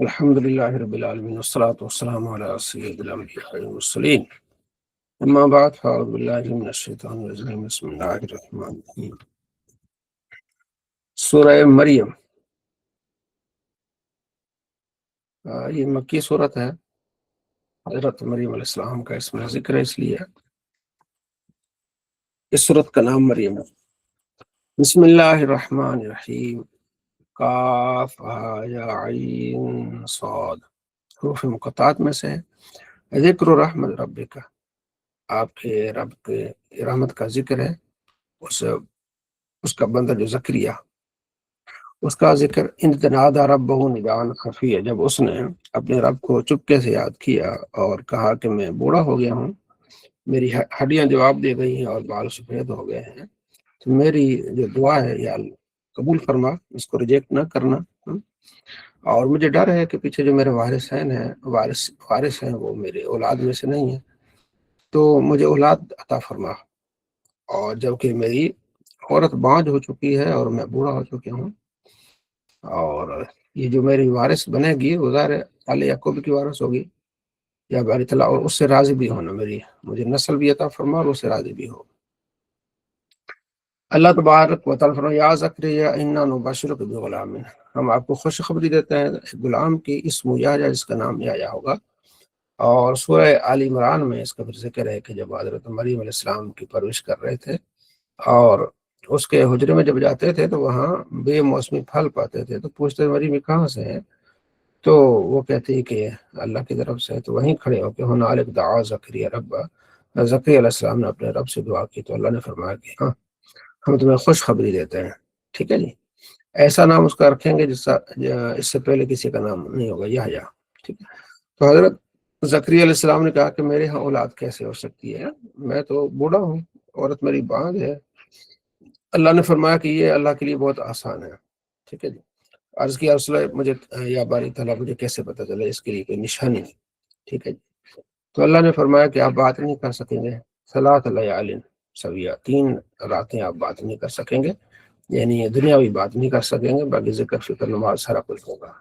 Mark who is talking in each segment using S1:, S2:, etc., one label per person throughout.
S1: الحمد لله رب العالمين والصلاة والسلام على سيد الأنبياء والمرسلين أما بعد فأعوذ بالله من الشيطان الرجيم بسم الله الرحمن الرحيم سورہ مریم یہ مکی صورت ہے. حضرت مریم علیہ السلام کا اس میں ذکر ہے، اس لیے اس صورت کا نام مریم ہے. بسم اللہ الرحمن الرحیم. کاف یا عین صاد حروف مقطعات میں سے ذکر رحمت رب کا، آپ کے رب کے رحمت کا ذکر ہے. اس کا بندہ جو زکریا، اس کا ذکر انتنادى ربہ نداء خفیہ، جب اس نے اپنے رب کو چپکے سے یاد کیا اور کہا کہ میں بوڑھا ہو گیا ہوں، میری ہڈیاں جواب دے گئی ہیں اور بال سفید ہو گئے ہیں، تو میری جو دعا ہے یا قبول فرما، اس کو ریجیکٹ نہ کرنا. اور مجھے ڈر ہے کہ پیچھے جو میرے وارث ہیں وہ میرے اولاد میں سے نہیں ہیں، تو مجھے اولاد عطا فرما. اور جبکہ میری عورت بانجھ ہو چکی ہے اور میں بوڑھا ہو چکا ہوں، اور یہ جو میری وارث بنے گی وہ ظاہر آل یعقوب کی وارث ہوگی یا باری تعالیٰ، اور اس سے راضی بھی ہونا، مجھے نسل بھی عطا فرما اور اس سے راضی بھی ہو. اللہ تبارک و تعالیٰ فرمایا یا زکریا انا نبشرک بغلام، ہم آپ کو خوشخبری دیتے ہیں ایک غلام کی، اسمہ یحییٰ، جس کا نام یحییٰ ہوگا. اور سورہ آل عمران میں اس کا پھر ذکر ہے کہ جب حضرت مریم علیہ السلام کی پرورش کر رہے تھے اور اس کے حجرے میں جب جاتے تھے تو وہاں بے موسمی پھل پاتے تھے، تو پوچھتے مریم کہاں سے ہیں، تو وہ کہتی ہے کہ اللہ کی طرف سے. تو وہیں کھڑے ہو کے ہنالک دعا زکریا ربہ، زکریا علیہ السلام نے اپنے رب سے دعا کی، تو اللہ نے فرمایا کہ ہاں ہم تمہیں خوشخبری دیتے ہیں. ٹھیک ہے جی، ایسا نام اس کا رکھیں گے جس اس سے پہلے کسی کا نام نہیں ہوگا، یحییٰ. ٹھیک ہے. تو حضرت زکریا علیہ السلام نے کہا کہ میرے ہاں اولاد کیسے ہو سکتی ہے، میں تو بوڑھا ہوں، عورت میری بانجھ ہے. اللہ نے فرمایا کہ یہ اللہ کے لیے بہت آسان ہے. ٹھیک ہے جی. عرض کیا رسول اللہ مجھے یا باری تعالیٰ مجھے کیسے پتہ چلے، اس کے لیے کوئی نشانی نہیں. ٹھیک ہے جی. تو اللہ نے فرمایا کہ آپ بات نہیں کر سکیں گے، ثلاث لیال سویہ، 3 راتیں آپ بات نہیں کر سکیں گے، یعنی دنیاوی بات نہیں کر سکیں گے، باقی ذکر فکر نماز سارا کچھ ہوگا.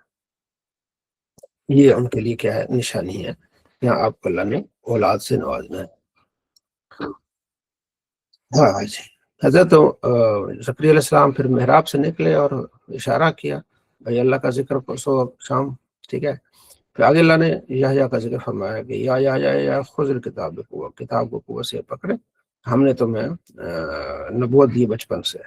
S1: یہ ان کے لیے کیا ہے، نشانی ہے. یہاں آپ کو اللہ نے اولاد سے نوازنا ہے. ہاں جی. حضرت زکریا علیہ السلام پھر محراب سے نکلے اور اشارہ کیا بھائی اللہ کا ذکر پرسو شام. ٹھیک ہے. پھر آگے اللہ نے یحییٰ کا ذکر فرمایا کہ یا خذ الکتاب بقوہ، کتاب کو قوت سے پکڑے، ہم نے تمہیں نبوت دی بچپن سے،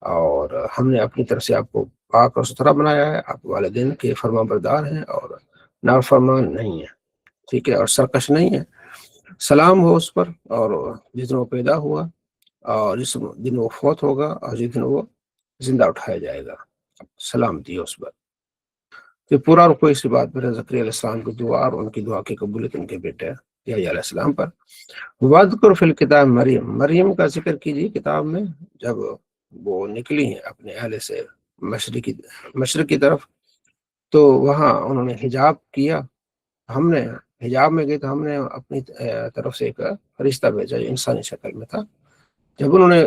S1: اور ہم نے اپنی طرف سے آپ کو پاک اور ستھرا بنایا ہے، آپ والدین کے فرما بردار ہیں اور نافرمان نہیں ہیں. ٹھیک ہے. اور سرکش نہیں ہے. سلام ہو اس پر، اور جس دن وہ پیدا ہوا اور جس دن وہ فوت ہوگا اور جس دن وہ زندہ اٹھایا جائے گا، سلامتی اس پر. تو پورا رکو اسی بات پر زکریا علیہ السلام کی دعا اور ان کی دعا کی قبولیت ان کے بیٹے یحییٰ علیہ السلام پر. وَاذْكُرْ فِي الْكِتَابِ مریم کا ذکر کیجیے کتاب میں، جب وہ نکلی ہیں اپنے اہل سے مشرق کی طرف، تو وہاں انہوں نے حجاب کیا. ہم نے حجاب میں گئے تو ہم نے اپنی طرف سے ایک فرشتہ بھیجا جو انسانی شکل میں تھا. جب انہوں نے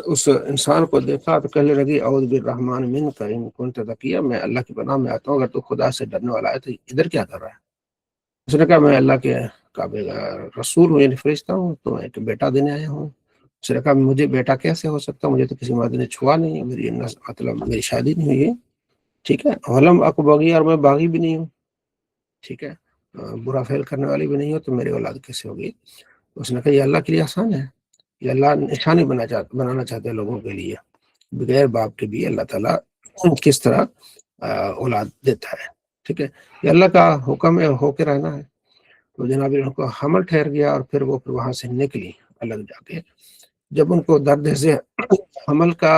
S1: اس انسان کو دیکھا تو کہنے لگی اعوذ بالرحمن منک ان کنت تقیا، میں اللہ کی پناہ میں آتا ہوں اگر تو خدا سے ڈرنے والا ہے تو ادھر کیا کر رہا ہے. اس نے کہا میں اللہ کے کعبے کا رسول ہوں، یعنی فرشتہ ہوں، تو ایک بیٹا دینے آیا ہوں. اس نے کہا مجھے بیٹا کیسے ہو سکتا، مجھے تو کسی مرد نے چھوا نہیں، میری شادی نہیں ہوئی ہے. ٹھیک ہے. ولم اک بغی، اور میں باغی بھی نہیں ہوں. ٹھیک ہے. برا فعل کرنے والی بھی نہیں ہو، تو میری اولاد کیسے ہوگی. اس نے کہا یہ اللہ کے لیے آسان ہے، یہ اللہ نشانی بنانا چاہتے ہیں لوگوں کے لیے، بغیر باپ کے بھی اللہ تعالیٰ کس طرح اولاد دیتا ہے. ٹھیک ہے. یہ اللہ کا حکم ہے، ہو کے رہنا ہے. تو جناب ان کو حمل ٹھہر گیا، اور پھر وہ وہاں سے نکلی الگ جا کے. جب ان کو درد سے حمل کا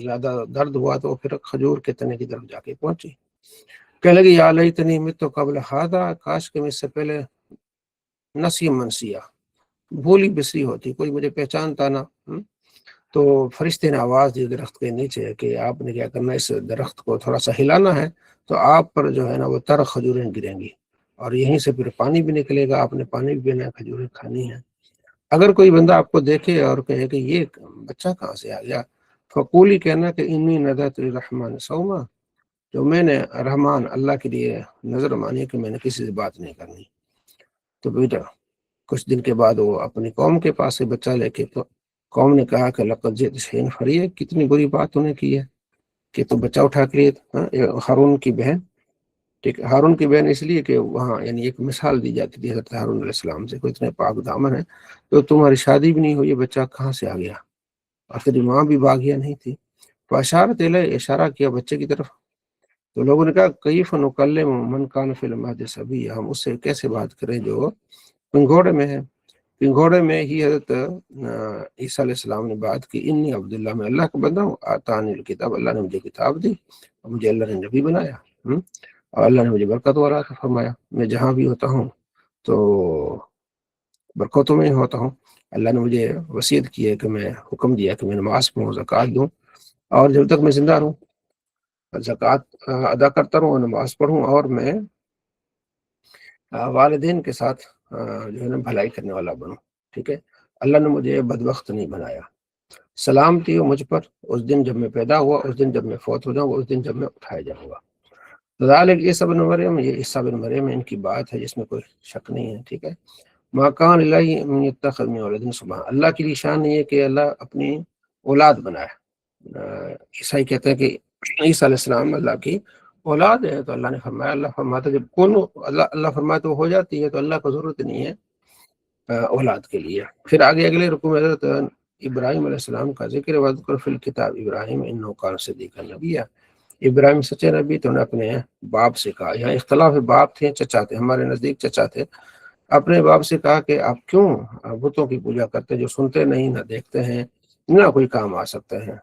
S1: زیادہ درد ہوا تو پھر کھجور کے تنے کی طرف جا کے پہنچی. کہنے لگی یا لیتنی مت قبل ھذا، کاش کہ میں اس سے پہلے نسی منسیہ، بھولی بسری ہوتی، کوئی مجھے پہچانتا نہ. تو فرشتے نے آواز دی درخت کے نیچے کہ آپ نے کیا کرنا، اس درخت کو تھوڑا سا ہلانا ہے، تو آپ پر جو ہے نا وہ تر کھجوریں گریں گی، اور یہیں سے پھر پانی بھی نکلے گا، آپ نے پانی بھی پینا ہے، کھجوریں کھانی ہے. اگر کوئی بندہ آپ کو دیکھے اور کہے کہ یہ بچہ کہاں سے آ گیا، فقولی، کہنا کہ انی نذرت للرحمن صوما، تو میں نے رحمان اللہ کے لیے نظر مانی کہ میں نے کسی سے بات نہیں کرنی. تو بیٹا کچھ دن کے بعد وہ اپنی قوم کے پاس سے بچہ لے کے، تو قوم نے کہا کہ لقد جئت شیئا فریہ، کتنی بری بات تو نے کی ہے کہ تو بچہ اٹھا کے ہارون کی بہن. ٹھیک ہے، ہارون کی بہن اس لیے کہ وہاں یعنی ایک مثال دی جاتی تھی حضرت ہارون علیہ السلام سے، کوئی اتنے پاک دامن ہے، تو تمہاری شادی بھی نہیں ہوئی، یہ بچہ کہاں سے آ گیا، اور تیری ماں بھی باغیہ نہیں تھی. تو اشارت الیہ، اشارہ کیا بچے کی طرف. تو لوگوں نے کہا کیف نکلم من کان فی المہد صبیا، ہم اس سے کیسے بات کریں جو پنگھوڑے میں ہے. پنگھوڑے میں ہی حضرت عیسیٰ علیہ السلام نے بات کی، انی عبداللہ، میں اللہ کا بندہ ہوں، آتانی الکتاب، اللہ نے مجھے کتاب دی، اور مجھے اللہ نے نبی بنایا، اور اللہ نے مجھے برکت والا فرمایا، میں جہاں بھی ہوتا ہوں تو برکتوں میں ہوتا ہوں. اللہ نے مجھے وصیت کی ہے کہ میں حکم دیا کہ میں نماز پڑھوں، زکوٰۃ دوں، اور جب تک میں زندہ رہوں زکوٰۃ ادا کرتا رہوں، نماز پڑھوں، اور میں والدین کے ساتھ جو ہے نا بھلائی کرنے والا بنوں. ٹھیک ہے، اللہ نے مجھے بدبخت نہیں بنایا. سلامتی ہو مجھ پر اس دن جب میں پیدا ہوا، اس دن جب میں فوت ہو جاؤں، اس دن جب میں اٹھایا جاؤں گا. ذالک عیسیٰ بن مریم، یہ عیسیٰ بن مریم ان کی بات ہے جس میں کوئی شک نہیں ہے. ٹھیک ہے، ما کان للہ ان یتخذ من ولد، سبحان اللہ کی شان نہیں ہے کہ اللہ اپنی اولاد بنائے. عیسائی کہتے ہیں کہ عیسیٰ علیہ السلام اللہ کی اولاد ہے، تو اللہ نے فرمایا، اللہ فرماتا جب کون اللہ فرمایا تو ہو جاتی ہے، تو اللہ کو ضرورت نہیں ہے اولاد کے لیے. پھر آگے اگلے رکوع میں حضرت ابراہیم علیہ السلام کا ذکر، وذکر فی الکتاب ابراہیم انہ کان صدیقا نبیہ. ابراہیم سچے نبی، تو انہوں نے اپنے باپ سے کہا، یہاں اختلاف باپ تھے چچا تھے، ہمارے نزدیک چچا تھے، اپنے باپ سے کہا کہ آپ کیوں بتوں کی پوجا کرتے جو سنتے نہیں، نہ دیکھتے ہیں، نہ کوئی کام آ سکتے ہیں.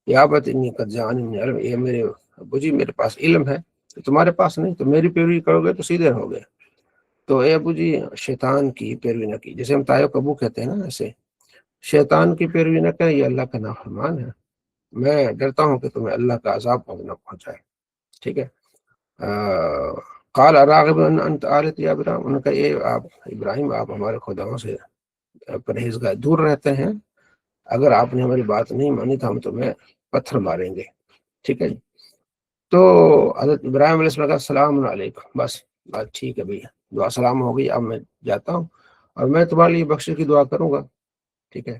S1: یا بت انی قد جاءنی من العلم، یہ میرے ابو جی میرے پاس علم ہے، تمہارے پاس نہیں، تو میری پیروی کرو گے تو سیدھے رہو گے. تو اے ابو جی شیطان کی پیروی نہ کی، جیسے ہم تایو ابو کہتے ہیں نا، ایسے شیطان کی پیروی نہ کریں، یہ اللہ کا نافرمان ہے، میں ڈرتا ہوں کہ تمہیں اللہ کا عذاب نہ پہنچائے. ٹھیک ہے، قال اراغب انت آلت یا ابراہیم، ان کا یہ آپ ابراہیم آپ ہمارے خداؤں سے پرہیزگار دور رہتے ہیں، اگر آپ نے ہماری بات نہیں مانی تو ہم تمہیں پتھر ماریں گے. ٹھیک ہے جی. تو حضرت ابراہیم علیہ السلام کا السلام علیکم، بس بات ٹھیک ہے بھیا، دعا سلام ہو گئی، اب میں جاتا ہوں اور میں تمہارے لیے بخشش کی دعا کروں گا. ٹھیک ہے،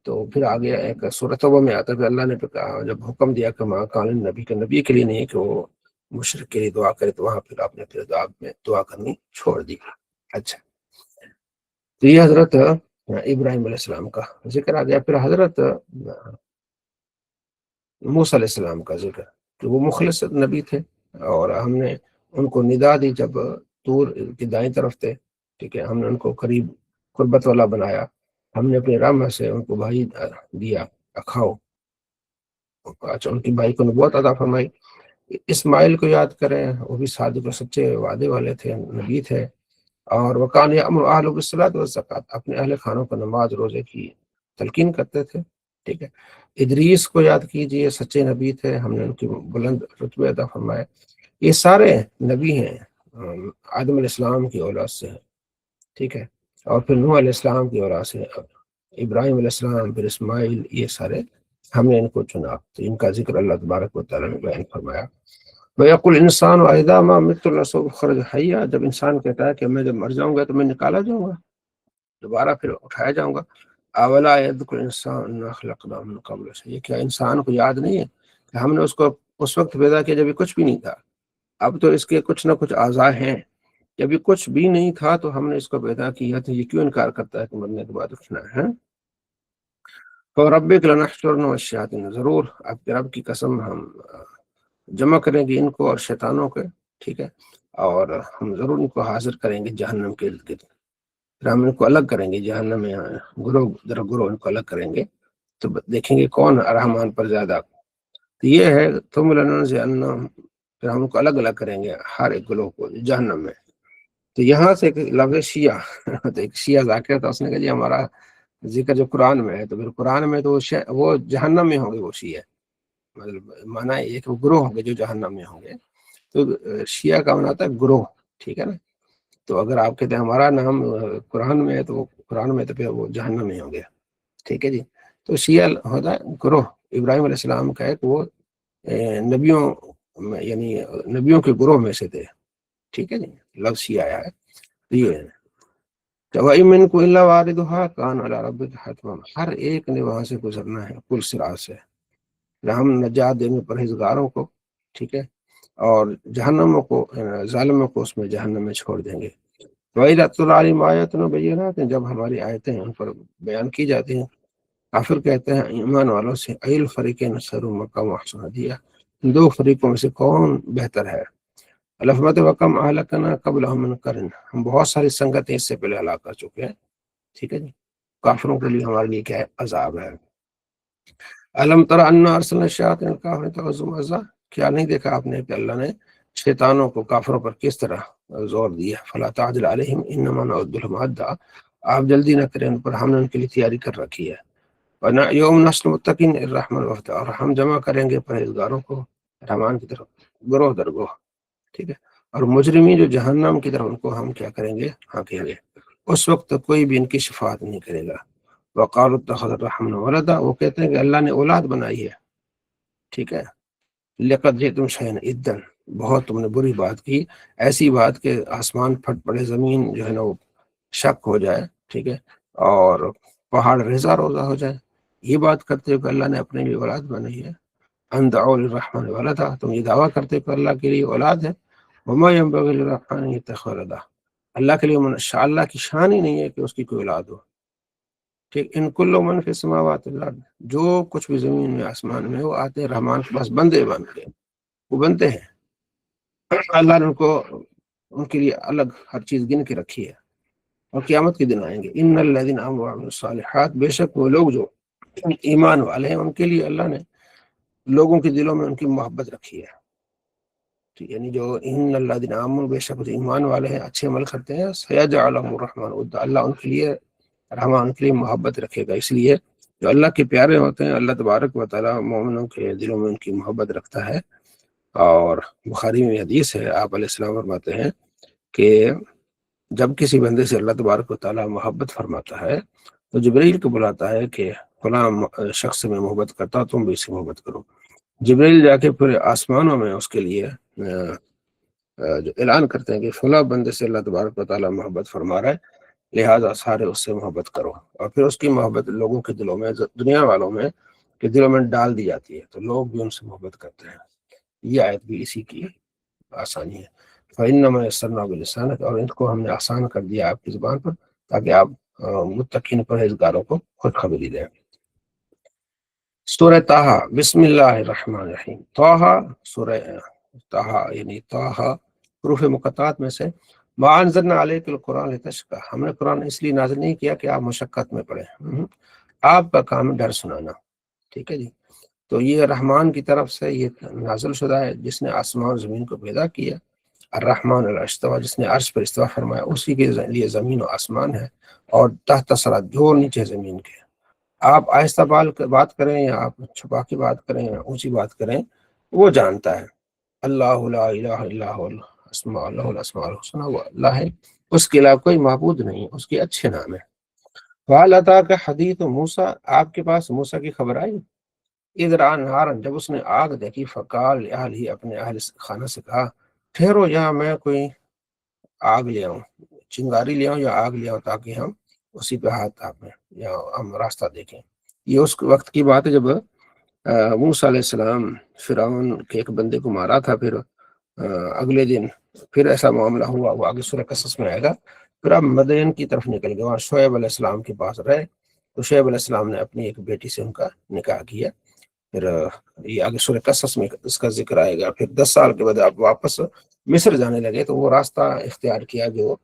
S1: تو پھر آگے ایک سورۃ توبہ میں آتا ہے کہ اللہ نے جب حکم دیا کہ ماں کان نبی کے نبی کے لیے نہیں کہ وہ مشرک کے لیے دعا کرے، تو وہاں پھر آپ نے پھر دعا کرنی چھوڑ دی. اچھا، تو یہ حضرت ابراہیم علیہ السلام کا ذکر آ گیا. پھر حضرت موسیٰ علیہ السلام کا ذکر، کہ وہ مخلص نبی تھے، اور ہم نے ان کو ندا دی جب طور کی دائیں طرف تھے. ٹھیک ہے، ہم نے ان کو قریب قربت والا بنایا، ہم نے اپنے رحمت سے ان کو بھائی دیا، اکھاؤ. اچھا، ان کی بھائی کو نبوت عطا فرمائی. اسماعیل کو یاد کریں، وہ بھی صادق و سچے وعدے والے تھے، نبی تھے، اور وکان یأمر اہلہ بالصلاۃ والزکوٰۃ، اپنے اہل خانوں کو نماز روزے کی تلقین کرتے تھے. ٹھیک ہے، ادریس کو یاد کیجئے، سچے نبی تھے، ہم نے ان کی بلند رتبے عطا فرمائے. یہ سارے نبی ہیں، آدم علیہ السلام کی اولاد سے ہیں. ٹھیک ہے، اور پھر نوح علیہ السلام کی اولاد سے، ابراہیم علیہ السلام، پھر اسماعیل، یہ سارے ہم نے ان کو چنا. تو ان کا ذکر اللہ تبارک و تعالیٰ نے بیان فرمایا. وَيَقُولُ الْإِنسَانُ أَإِذَا مَا مِتُّ لَسَوْفَ أُخْرَجُ حَيًّا، جب انسان کہتا ہے کہ میں جب مر جاؤں گا تو میں نکالا جاؤں گا، دوبارہ پھر اٹھایا جاؤں گا. أَوَلَا يَذْكُرُ الْإِنسَانُ أَنَّا خَلَقْنَاهُ مِن قَبْلُ شَيْءٍ، کیا انسان کو یاد نہیں ہے کہ ہم نے اس کو اس وقت پیدا کیا جب یہ کچھ بھی نہیں تھا. اب تو اس کے کچھ نہ کچھ اعضاء ہیں، جب یہ کچھ بھی نہیں تھا تو ہم نے اس کو پیدا کیا، تو یہ کیوں انکار کرتا ہے کہ مرنے کے بعد اٹھنا ہے؟ فَرَبِّكَ لَنَحْشُرَنَّهُمْ وَالشَّيَاطِينَ، ضرور آپ کے رب کی قسم ہم جمع کریں گے ان کو اور شیطانوں کے. ٹھیک ہے، اور ہم ضرور ان کو حاضر کریں گے جہنم کے ارد گرد، پھر ہم ان کو الگ کریں گے جہنم میں، گروہ در گروہ ان کو الگ کریں گے، تو دیکھیں گے کون رحمان پر زیادہ. تو یہ ہے ثم لننزعنهم، پھر ہم ان کو الگ الگ کریں گے ہر ایک گروہ کو جہنم میں. تو یہاں سے ایک لفظ شیعہ تو ایک شیعہ ذاکر تھا، اس نے کہا جی ہمارا ذکر جو قرآن میں ہے، تو پھر قرآن میں تو وہ جہنم میں ہوں گے، وہ شیعہ مطلب معنی یہ کہ وہ گروہ ہوں گے جو جہنم میں ہوں گے. تو شیعہ کا معنی تھا گروہ. ٹھیک ہے نا، تو اگر آپ کہتے ہیں ہمارا نام قرآن میں ہے تو وہ قرآن میں تو پھر وہ جہنم میں ہوں گے. ٹھیک ہے جی، تو شیعہ ہوتا ہے گروہ. ابراہیم علیہ السلام کا ہے کہ وہ نبیوں یعنی نبیوں کے گروہ میں سے تھے، ٹھیک ہے جی، لفظ ہی آیا ہے یہ ہے۔ وَإِن مِّنكُمْ إِلَّا وَارِدُهَا كَانَ عَلَىٰ رَبِّكَ حَتْمًا، ہر ایک نے وہاں سے گزرنا ہے پل صراط سے، ہم نجات دیں گے پرہیزگاروں کو، ٹھیک ہے، اور جہنموں کو، ظالموں کو اس میں جہنم میں چھوڑ دیں گے۔ وَإِذَا تُتْلَىٰ عَلَيْهِمْ آيَاتُنَا بَيِّنَاتٍ، جب ہماری آیتیں ان پر بیان کی جاتی ہیں، کافر کہتے ہیں ایمان والوں سے أَيُّ الْفَرِيقَيْنِ خَيْرٌ مَّقَامًا وَأَحْسَنُ نَدِيًّا، دو فریقوں میں سے کون بہتر ہے؟ الفمت وکم اہلکنا قبلہم من قرن، ہم بہت ساری سنگتیں اس سے پہلے ہلاک کر چکے ہیں، ٹھیک ہے جی، کافروں کے لیے ہمارے لیے کیا ہے؟ عذاب ہے۔ الم تر انا ارسلنا الشیاطین کافرین تعظم ازا، کیا نہیں دیکھا آپ نے کہ اللہ نے شیطانوں کو کافروں پر کس طرح زور دیا؟ فلا تعجل علیہم انما نعد لهم عدا، آپ جلدی نہ کریں ان پر، ہم نے ان کے لیے تیاری کر رکھی ہے۔ ورنہ یوم نسل متقین الرحمن وفد، اور ہم جمع کریں گے پرہیزگاروں کو رحمان کی طرف گروہ در گروہ، ٹھیک ہے، اور مجرمین جو جہنم کی طرف ان کو ہم کیا کریں گے؟ ہانکیں گے، اس وقت کوئی بھی ان کی شفاعت نہیں کرے گا۔ وقالوا اتخذ الرحمن ولدا، وہ کہتے ہیں کہ اللہ نے اولاد بنائی ہے، ٹھیک ہے، لقد جئتم شیئا ادا، بہت تم نے بری بات کی، ایسی بات کہ آسمان پھٹ پڑے، زمین جو ہے نا وہ شک ہو جائے، ٹھیک ہے، اور پہاڑ ریزہ روزہ ہو جائے، یہ بات کرتے ہو کہ اللہ نے اپنے لیے اولاد بنائی ہے۔ ان دعوا للرحمن ولدا، تم یہ دعویٰ کرتے ہو کہ اللہ کے لیے اولاد ہے۔ وما ينبغي للرحمن ان يتخذ ولدا، اللہ کے لیے اللہ کی شان ہی نہیں ہے کہ اس کی کوئی اولاد ہو، ٹھیک۔ ان کل من فی السماوات والارض، جو کچھ بھی زمین میں آسمان میں وہ آتے ہیں رحمان کے پاس بندے بن کے، وہ بنتے ہیں، اللہ نے ان کو ان کے لیے الگ ہر چیز گن کے رکھی ہے، اور قیامت کے دن آئیں گے۔ ان الذین آمنوا وعملوا الصالحات، بے شک وہ لوگ جو ایمان والے ہیں ان کے لیے اللہ نے لوگوں کے دلوں میں ان کی محبت رکھی ہے، یعنی جو ان الذین آمنوا، بے شک جو ایمان والے ہیں اچھے عمل کرتے ہیں، سیجعل لهم الرحمن ودا، اللہ ان کے لیے رحمان ان کے لیے محبت رکھے گا۔ اس لیے جو اللہ کے پیارے ہوتے ہیں اللہ تبارک و تعالیٰ مومنوں کے دلوں میں ان کی محبت رکھتا ہے۔ اور بخاری میں حدیث ہے، آپ علیہ السلام فرماتے ہیں کہ جب کسی بندے سے اللہ تبارک و تعالیٰ محبت فرماتا ہے تو جبرائیل کو بلاتا ہے کہ فلاں شخص سے میں محبت کرتا ہوں، تم بھی اس سے محبت کرو۔ جبرائیل جا کے پورے آسمانوں میں اس کے لیے جو اعلان کرتے ہیں کہ فلاں بندے سے اللہ تبارک و تعالیٰ محبت فرما رہا ہے، لہٰذا سارے اس سے محبت کرو، اور پھر اس کی محبت لوگوں کے دلوں میں، دنیا والوں میں کے دلوں میں ڈال دی جاتی ہے، تو لوگ بھی ان سے محبت کرتے ہیں۔ یہ آیت بھی اسی کی آسانی ہے۔ فَإِنَّمَا يَسَّرْنَاهُ بِلِسَانِكَ، اور ان کو ہم نے آسان کر دیا آپ کی زبان پر تاکہ آپ متقین پرہیزگاروں کو خوشخبری دیں۔ سورہ طٰہٰ، بسم اللہ الرحمن الرحیم۔ طٰہٰ، سورہ طٰہٰ یعنی طٰہٰ حروف مقطعات میں سے۔ مَا أَنزَلْنَا عَلَيْكَ الْقُرْآنَ لِتَشْقَىٰ، ہم نے قرآن اس لیے نازل نہیں کیا کہ آپ مشقت میں پڑھیں، آپ کا کام ہے ڈر سنانا، ٹھیک ہے جی۔ تو یہ رحمان کی طرف سے یہ نازل شدہ ہے، جس نے آسمان و زمین کو پیدا کیا۔ الرحمن علی العرش استویٰ، جس نے عرش پر استوا فرمایا، اسی کے لیے زمین و آسمان ہے، اور تحت الثری، جو نیچے زمین کے۔ آپ آہستہ بات کریں یا آپ چھپا کے بات کریں یا اونچی بات کریں، وہ جانتا ہے۔ اللہ لا الہ الا هو الاسماء له الاسماء الحسنى، وہ اللہ ہے، اس کے علاوہ کوئی معبود نہیں، اس کے اچھے نام ہیں۔ وَهَلْ أَتَاكَ حَدِيثُ موسیٰ، آپ کے پاس موسیٰ کی خبر آئی؟ اِذْ رَأَىٰ نَارًا، جب اس نے آگ دیکھی، فقال لأہلہ، اپنے اہل خانہ سے کہا، ٹھہرو یہاں میں کوئی آگ لے آؤں، چنگاری لے آؤں یا آگ لے آؤں، تاکہ ہم اسی پہ ہاتھ تاپیں یا ہم راستہ دیکھیں۔ یہ اس وقت کی بات ہے جب موسیٰ علیہ السلام فرعون کے ایک بندے کو مارا تھا، پھر اگلے دن پھر ایسا معاملہ ہوا، وہ آگے سورہ قصص میں آئے گا۔ پھر اب مدین کی طرف نکل گئے، وہاں شعیب علیہ السلام کے پاس رہے، تو شعیب علیہ السلام نے اپنی ایک بیٹی سے ان کا نکاح کیا۔ پھر یہ آگے سورہ قصص میں اس کا ذکر آئے گا۔ پھر 10 سال کے بعد آپ واپس مصر جانے لگے، تو وہ راستہ اختیار کیا جو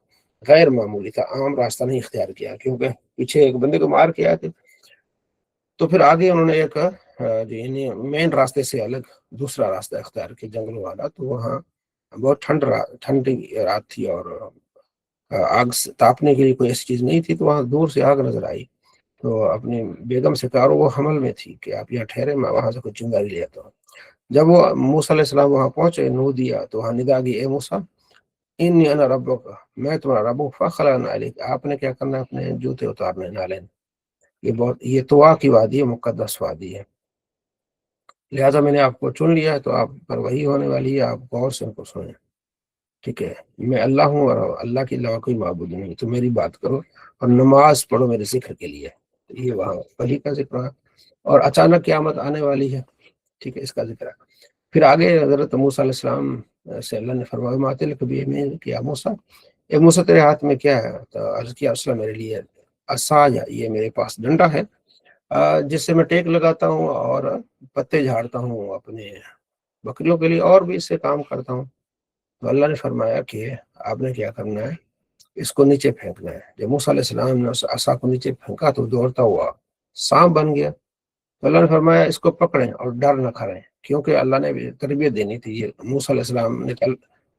S1: غیر معمولی تھا، عام راستہ نہیں اختیار کیا، کیونکہ پیچھے ایک بندے کو مار کے آئے تھے۔ تو پھر آگے انہوں نے ایک یعنی مین راستے سے الگ دوسرا راستہ اختیار کیا، جنگلوں والا۔ تو وہاں بہت ٹھنڈی رات تھی، اور آگ تاپنے کے لیے کوئی ایسی چیز نہیں تھی، تو وہاں دور سے آگ نظر آئی، تو اپنی بیگم سے کہا، وہ حمل میں تھی، کہ آپ یہاں ٹھہرے، میں وہاں سے کوئی چنگاری لے آتا ہوں۔ جب وہ موسیٰ علیہ السلام وہاں پہنچے، نو دیا، تو وہاں ندا گئی، اے موسیٰ انی انا ربک، میں تمہارا رب ہوں، فخلع نعلیک، آپ نے کیا کرنا ہے؟ اپنے جوتے اتارنے، نالین۔ یہ طوا کی وادی ہے، مقدس وادی ہے۔ لہٰذا میں نے آپ کو چن لیا ہے، تو آپ پر وہی ہونے والی ہے، آپ غور سے ان کو سنیں، ٹھیک ہے؟ میں اللہ ہوں اور اللہ کے علاوہ کوئی معبود نہیں، تو میری بات کرو اور نماز پڑھو میرے ذکر کے لیے۔ یہ وہاں وہی کا ذکر ہے، اور اچانک قیامت آنے والی ہے، ٹھیک ہے، اس کا ذکر ہے۔ پھر آگے حضرت موسیٰ علیہ السلام سے اللہ نے فرمایا ماتل کبھی میں کیا موسیٰ، اے موسیٰ تیرے ہاتھ میں کیا ہے؟ تو عرض کیا اصلا میرے لیے عصا، یہ میرے پاس ڈنڈا ہے جس سے میں ٹیک لگاتا ہوں اور پتے جھاڑتا ہوں اپنے بکریوں کے لیے، اور بھی اس سے کام کرتا ہوں۔ تو اللہ نے فرمایا کہ آپ نے کیا کرنا ہے، اس کو نیچے پھینکنا ہے۔ جب موسیٰ علیہ السلام نے اس عصا کو نیچے پھینکا تو دوڑتا ہوا سانپ بن گیا۔ تو اللہ نے فرمایا اس کو پکڑیں اور ڈر نہ کھائیں، کیونکہ اللہ نے بھی تربیت دینی تھی۔ یہ موسیٰ علیہ السلام نے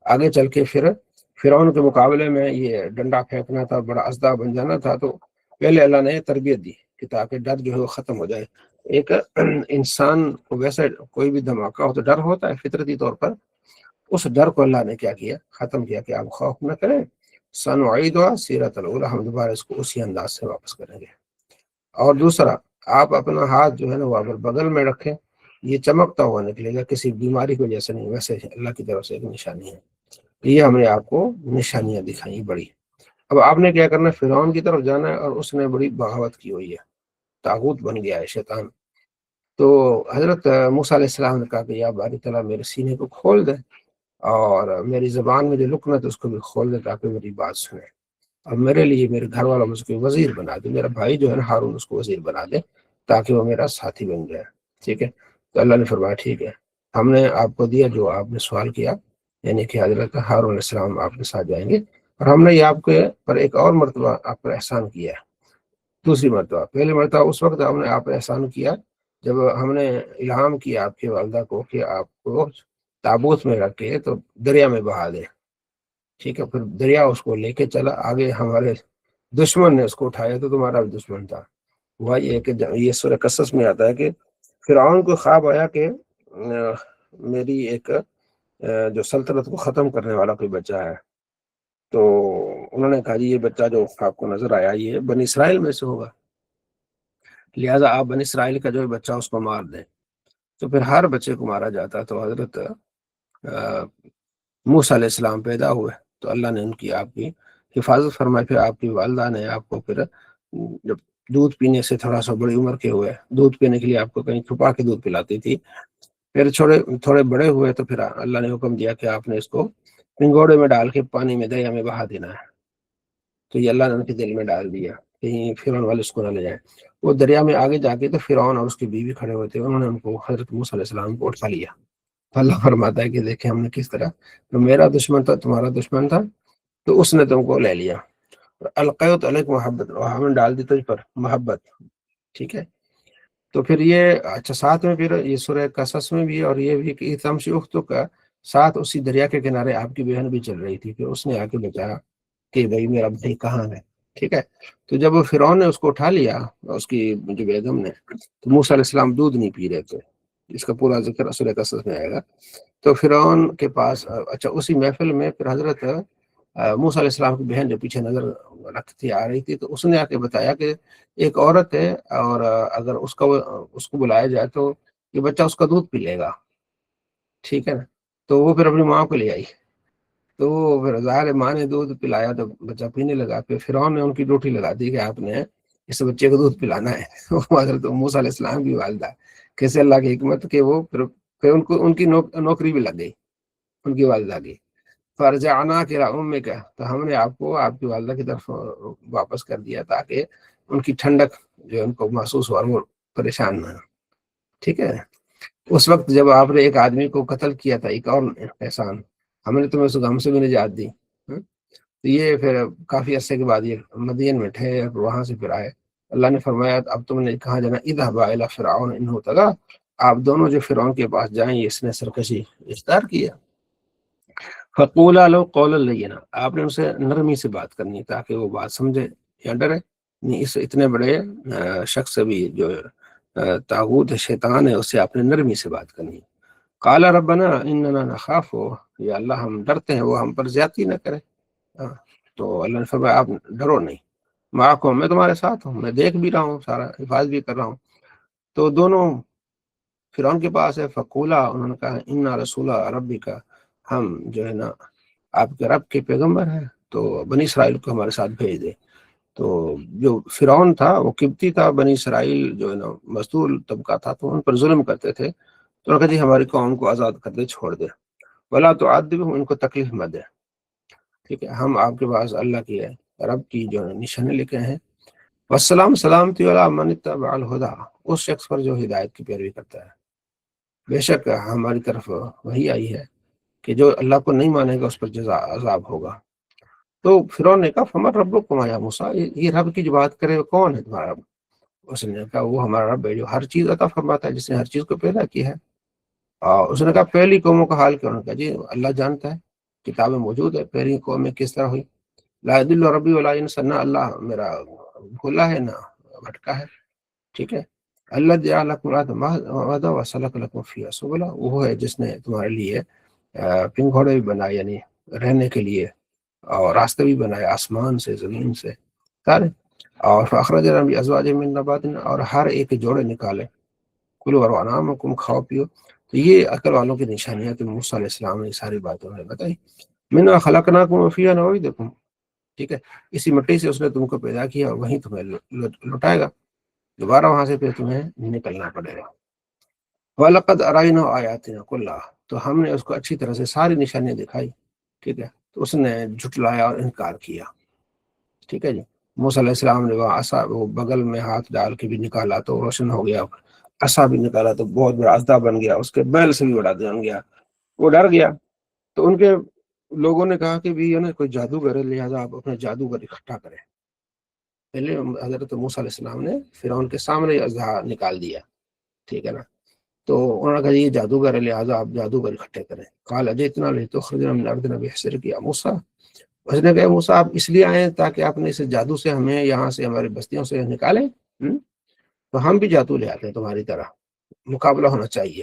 S1: آگے چل کے پھر فرعون کے مقابلے میں یہ ڈنڈا پھینکنا تھا، بڑا اژدہا بن جانا تھا، تو پہلے اللہ نے تربیت دی کہ تاکہ ڈر جو ہے وہ ختم ہو جائے۔ ایک انسان کو ویسے کوئی بھی دھماکہ ہو تو ڈر ہوتا ہے فطرتی طور پر، اس ڈر کو اللہ نے کیا کیا، ختم کیا کہ آپ خوف نہ کریں، سنعیدها سیرۃ الاولی، ہم دوبارہ اس کو اسی انداز سے واپس کریں گے۔ اور دوسرا، آپ اپنا ہاتھ جو ہے نا وہ اگر بغل میں رکھیں، یہ چمکتا ہوا نکلے گا، کسی بیماری کی وجہ سے نہیں، ویسے اللہ کی طرف سے ایک نشانی ہے۔ یہ ہم نے آپ کو نشانیاں دکھائیں بڑی۔ اب آپ نے کیا کرنا ہے، فرعون کی طرف جانا ہے، اور اس نے بڑی بغاوت کی ہوئی ہے، طاغوت بن گیا ہے شیطان۔ تو حضرت موسیٰ علیہ السلام نے کہا کہ یا باری تعالیٰ میرے سینے کو کھول دے، اور میری زبان میں جو لکنت ہے اس کو بھی کھول دے، تاکہ میری بات سنے، اور میرے لیے میرے گھر والا مجھ کو وزیر بنا دے، میرا بھائی جو ہے نا ہارون اس کو وزیر بنا دے، تاکہ وہ میرا ساتھی بن جائے، ٹھیک ہے؟ تو اللہ نے فرمایا ٹھیک ہے، ہم نے آپ کو دیا جو آپ نے سوال کیا، یعنی کہ حضرت ہارون علیہ السلام آپ کے ساتھ جائیں گے، اور ہم نے یہ آپ کے پر ایک اور مرتبہ آپ پر احسان کیا ہے، دوسری مرتبہ۔ پہلی مرتبہ اس وقت ہم نے آپ پر احسان کیا جب ہم نے الہام کیا آپ کی والدہ کو کہ آپ کو تابوت میں رکھ کے تو دریا میں بہا دے، ٹھیک ہے؟ پھر دریا اس کو لے کے چلا آگے، ہمارے دشمن نے اس کو اٹھایا تو تمہارا بھی دشمن تھا۔ ہوا یہ کہ یہ سورہ قصص میں آتا ہے کہ فرعون کو خواب آیا کہ میری ایک جو سلطنت کو ختم کرنے والا کوئی بچہ ہے، تو انہوں نے کہا جی یہ بچہ جو خواب کو نظر آیا یہ بنی اسرائیل میں سے ہوگا، لہٰذا آپ بنی اسرائیل کا جو بچہ اس کو مار دیں۔ تو پھر ہر بچے کو مارا جاتا، تو حضرت موسیٰ علیہ السلام پیدا ہوئے، تو اللہ نے ان کی آپ کی حفاظت فرمائی۔ پھر آپ کی والدہ نے آپ کو پھر جب دودھ پینے سے تھوڑا سا بڑی عمر کے ہوئے، دودھ پینے کے لیے آپ کو کہیں چھپا کے دودھ پلاتی تھی، پھر تھوڑے بڑے ہوئے تو پھر اللہ نے حکم دیا کہ آپ نے اس کو پنگوڑے میں ڈال کے پانی میں دریا میں بہا دینا ہے۔ تو یہ اللہ نے ان کے دل میں ڈال دیا، کہیں فرعون والے اس کو نہ لے جائیں۔ وہ دریا میں آگے جا کے تو فرعون اور اس کی بیوی کھڑے ہوئے تھے، انہوں نے ان کو حضرت موسیٰ علیہ السلام کو اٹھا لیا۔ تو اللہ فرماتا ہے کہ دیکھیں ہم نے کس طرح، تو میرا دشمن تھا تمہارا دشمن تھا، تو اس نے تم کو لے لیا، القیت علیک محبت، اور ہم نے ڈال دی تجھ پر محبت، ٹھیک ہے؟ تو پھر یہ اچھا ساتھ میں پھر یہ سورہ قصص میں بھی، اور یہ بھی کہ تمشی اختو کا ساتھ اسی دریا کے کنارے آپ کی بہن بھی چل رہی تھی، پھر اس نے آ کے بتایا کہ بھائی میرا بھائی کہاں ہے، ٹھیک ہے؟ تو جب وہ فرعون نے اس کو اٹھا لیا، اس کی جو بیگم نے، تو موسیٰ علیہ السلام دودھ نہیں پی رہے تھے، اس کا پورا ذکر سورہ قصص میں آئے گا۔ تو فرعون کے پاس اچھا اسی محفل میں پھر حضرت موسیٰ علیہ السلام کی بہن جو پیچھے نظر رکھتی آ رہی تھی، تو اس نے آ کے بتایا کہ ایک عورت ہے، اور اگر اس کو بلایا جائے تو یہ بچہ اس کا دودھ پی لے گا، ٹھیک ہے نا؟ تو وہ پھر اپنی ماں کو لے آئی، تو پھر ظاہر ماں نے دودھ پلایا تو بچہ پینے لگا، پھر فرعون نے ان کی ڈیوٹی لگا دی کہ آپ نے اس بچے کو دودھ پلانا ہے۔ حضرت موسیٰ علیہ السلام کی والدہ، کیسے اللہ کی حکمت کہ وہ پھر ان کی نوکری بھی لگ گئی ان کی والدہ کی۔ فرجعنا کہ امک کا، تو ہم نے آپ کو آپ کی والدہ کی طرف واپس کر دیا تاکہ ان کی ٹھنڈک جو ان کو محسوس ہوا، وہ پریشان نہ ہو، ٹھیک ہے؟ اس وقت جب آپ نے ایک آدمی کو قتل کیا تھا، ایک اور احسان، ہم نے تمہیں اس غم سے بھی نجات دی۔ تو یہ پھر کافی عرصے کے بعد یہ مدین میں ٹھہرے، وہاں سے پھر آئے۔ اللہ نے فرمایا اب تم نے کہاں جانا، اذهبا الی فرعون انه طغى، آپ دونوں جو فرعون کے پاس جائیں، اس نے سرکشی اختیار کیا۔ فقولا لو قولا لینا، آپ نے ان سے نرمی سے بات کرنی تاکہ وہ بات سمجھے یا ڈرے۔ اس اتنے بڑے شخص سے بھی جو طاغوت شیطان ہے، اس سے آپ نے نرمی سے بات کرنی۔ قال ربنا اننا نخاف، یا اللہ ہم ڈرتے ہیں وہ ہم پر زیادتی نہ کرے۔ تو اللہ نے فرمایا آپ ڈرو نہیں، میں تمہارے ساتھ ہوں، میں دیکھ بھی رہا ہوں، سارا حفاظت بھی کر رہا ہوں۔ تو دونوں فرعون کے پاس ہے، فقولا، انہوں نے کہا انا رسول ربی کا، ہم جو ہے نا آپ کے رب کے پیغمبر ہیں، تو بنی اسرائیل کو ہمارے ساتھ بھیج دے۔ تو جو فرعون تھا وہ قبطی تھا، بنی اسرائیل جو ہے نا مزدور طبقہ تھا، تو ان پر ظلم کرتے تھے، تو انہوں نے کہا جی ہماری قوم کو آزاد کر دے، چھوڑ دے، ولا تو عذبہم، ان کو تکلیف مت دے، ٹھیک ہے، ہم آپ کے پاس اللہ کی ہے رب کی جو نشانی لے کے ہیں، والسلام، سلامتی علی من اتبع الہدی، اس شخص پر جو ہدایت کی پیروی کرتا ہے، بے شک ہماری طرف وہی آئی ہے کہ جو اللہ کو نہیں مانے گا اس پر جزا عذاب ہوگا۔ تو فرعون نے کہا فمن ربکم یا موسیٰ، یہ رب کی جو بات کرے وہ کون ہے تمہارا رب؟ اس نے کہا وہ ہمارا رب ہے جو ہر چیز عطا فرماتا ہے، جس نے ہر چیز کو پیدا کیا ہے۔ اور اس نے کہا پہلی قوموں کا حال کیا؟ انہوں نے کہا جی اللہ جانتا ہے، کتابیں موجود ہے، پہلی قوم میں کس طرح ہوئی، لا یضل ربی ولا ینسى، نہ اللہ میرا بھولا ہے نہ بھٹکا ہے، ٹھیک ہے، اللہ جعل لکم الارض مہدا وسلک لکم فیہا سبلا، وہ ہے جس نے تمہارے لیے پنگھوڑے بھی بنائے، یعنی رہنے کے لیے، اور راستے بھی بنائے آسمان سے، زمین سے سارے، اور فاخرجنا بازواج من نبات، اور ہر ایک جوڑے نکالے، کلوا وانعامکم، کھاؤ پیو۔ تو یہ عقل والوں کی نشانیاں کہ موسیٰ علیہ السلام نے ساری باتیں انہیں بتائی۔ منھا خلقناکم وفیہا نعیدکم، ٹھیک ہے، اسی مٹی سے اس نے تم کو پیدا کیا اور وہیں تمہیں لٹائے گا، دوبارہ وہاں سے پھر تمہیں نکلنا پڑے گا۔ وَلَقَدْ أَرَيْنَاهُ آيَاتِنَا كُلَّهَا، تو ہم نے اس کو اچھی طرح سے ساری نشانیاں دکھائی، ٹھیک ہے، تو اس نے جھٹلایا اور انکار کیا، ٹھیک ہے جی۔ موسیٰ علیہ السلام نے وہ عصا، وہ بغل میں ہاتھ ڈال کے بھی نکالا تو روشن ہو گیا، عصا بھی نکالا تو بہت بڑا اژدھا بن گیا، اس کے بیل سے بھی بڑا بن گیا، وہ ڈر گیا۔ تو ان کے لوگوں نے کہا کہ بھی کوئی جادوگر ہے، لہٰذا آپ اپنا جادوگر اکٹھا کریں۔ پہلے حضرت موسیٰ علیہ السلام نے فرعون کے سامنے اژدھا نکال دیا، ٹھیک ہے نا، تو انہوں نے کہا یہ جادوگر ہے، لہٰذا آپ جادوگر اکٹھے کریں۔ قال اجئتنا لتخرجنا من ارضنا بسحرک یا موسیٰ، اس نے کہا موسیٰ آپ اس لیے آئے تاکہ آپ نے اس جادو سے ہمیں یہاں سے، ہماری بستیوں سے نکالیں، تو ہم بھی جادو لے آتے ہیں تمہاری طرح، مقابلہ ہونا چاہیے۔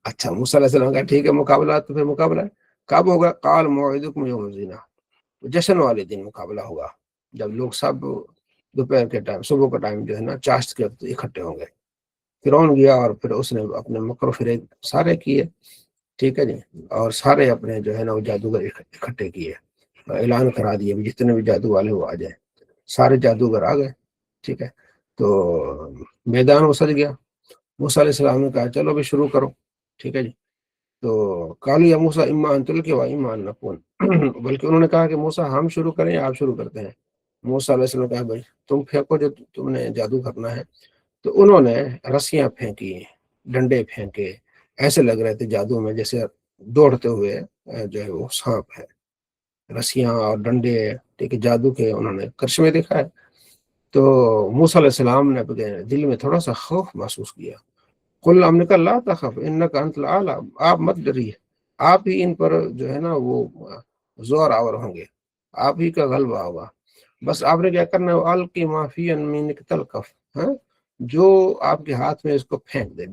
S1: اچھا، موسیٰ علیہ السلام کا ٹھیک ہے مقابلہ، تو پھر مقابلہ کب ہوگا؟ قال موعدکم یوم الزینہ، جشن والے دن مقابلہ ہوگا، جب لوگ سب دوپہر کے ٹائم، صبح کا ٹائم جو ہے نا چاشت کے وقت اکٹھے ہوں گے۔ فرعون گیا اور پھر اس نے اپنے مکر و فریب سارے کیے، ٹھیک ہے جی، اور سارے اپنے جو ہے نا وہ جادوگر اکٹھے کیے، اعلان کرا دیے جتنے بھی جادو والے وہ آ جائیں، سارے جادوگر آ گئے، ٹھیک ہے، تو میدان وہ سج گیا۔ موسیٰ علیہ السلام نے کہا چلو بھی شروع کرو، ٹھیک ہے جی، تو قالوا یا موسیٰ اما ان تلقی و اما ان نکون، بلکہ انہوں نے کہا کہ موسیٰ ہم شروع کریں یا آپ شروع کرتے ہیں؟ موسیٰ علیہ السلام نے کہا بھائی تم پھینکو جو تم نے جادو کرنا ہے۔ تو انہوں نے رسیاں پھینکی، ڈنڈے پھینکے، ایسے لگ رہے تھے جادو میں جیسے دوڑتے ہوئے جو ہے وہ سانپ ہے، رسیاں اور ڈنڈے، ٹھیک ہے، جادو کے انہوں نے کرشمے دکھا ہے۔ تو موسیٰ علیہ السلام نے دل میں تھوڑا سا خوف محسوس کیا، قل، ہم نے کہا لا تخف انک انت الاعلی، آپ مت ڈریے، آپ ہی ان پر جو ہے نا وہ زور آور ہوں گے، آپ ہی کا غلبہ ہوگا، بس آپ نے کیا کرنا ہے، القی ما فی یمینک تلقف، جو آپ کے ہاتھ میں اس کو پھینک دیں،